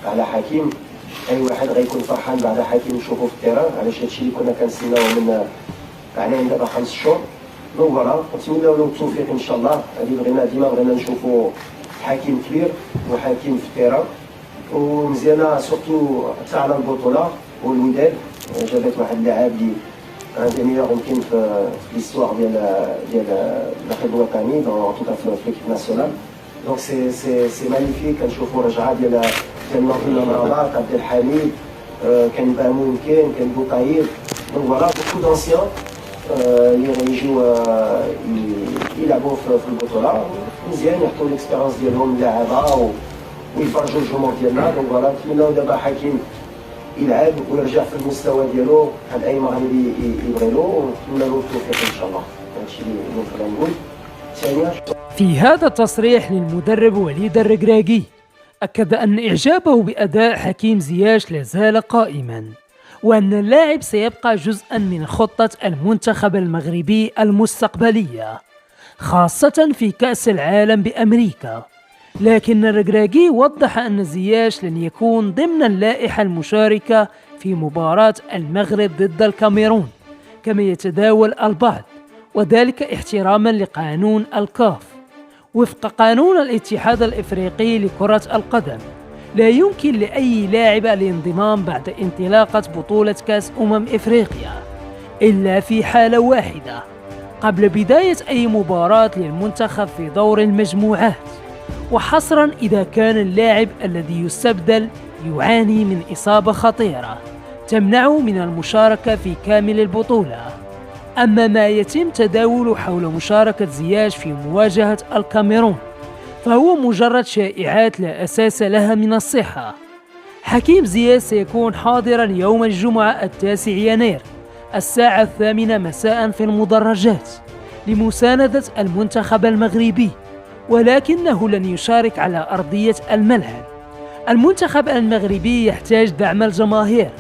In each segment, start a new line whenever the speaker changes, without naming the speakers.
على حكيم. اي واحد غيكون فرحان بعد حكيم نشوفه في التيران، علاش هادشي اللي كنا كنستناوه من علينا دابا 5 شهور. دونك فوالا نتمناو له التوفيق ان شاء الله. هذه ديما بغينا نشوفوا حكيم كبير وحكيم في التيران ومزيانه سورتو حتى على البطوله. والوداد جابت واحد اللاعب اللي عندي ميور يمكن في ليستوار ديال المغرب الوطني دون توتا في ليكيب ناسيونال. دونك سي مانيفيك. كنشوفوا رجعه ديال نورفين مرابط، عبد الحميد، كان بامون، كان بوطايب. دونك فوالا بوكو دونسيان اللي غيجيو يلعبوا في البطوله. مزيان يحطوا ليكسبيرونس ديالهم اللاعبه ويفرجوا الجمهور ديالنا. دونك فوالا نتمناو دابا حكيم يلعب ويرجع في المستوى ديالو بحال اي مغربي يبغي له، ونتمنى له التوفيق ان شاء الله. هادشي اللي نقدر نقول. ثانيا
في هذا التصريح للمدرب وليد الركراكي أكد أن إعجابه بأداء حكيم زياش لا زال قائما، وأن اللاعب سيبقى جزءا من خطة المنتخب المغربي المستقبلية خاصة في كأس العالم بأمريكا. لكن الركراكي وضح أن زياش لن يكون ضمن اللائحة المشاركة في مباراة المغرب ضد الكاميرون كما يتداول البعض، وذلك احتراما لقانون الكاف. وفق قانون الاتحاد الإفريقي لكرة القدم لا يمكن لأي لاعب الانضمام بعد انطلاقة بطولة كأس إفريقيا إلا في حالة واحدة قبل بداية أي مباراة للمنتخب في دور المجموعات، وحصرا إذا كان اللاعب الذي يستبدل يعاني من إصابة خطيرة تمنعه من المشاركة في كامل البطولة. أما ما يتم تداول حول مشاركة زياش في مواجهة الكاميرون فهو مجرد شائعات لا أساس لها من الصحة. حكيم زياش سيكون حاضرا يوم الجمعة 9 يناير الساعة 8 مساء في المدرجات لمساندة المنتخب المغربي، ولكنه لن يشارك على أرضية الملعب. المنتخب المغربي يحتاج دعم الجماهير،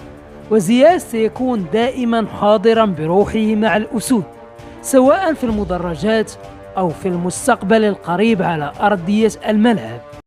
وزياش سيكون دائما حاضرا بروحه مع الأسود سواء في المدرجات أو في المستقبل القريب على أرضية الملعب.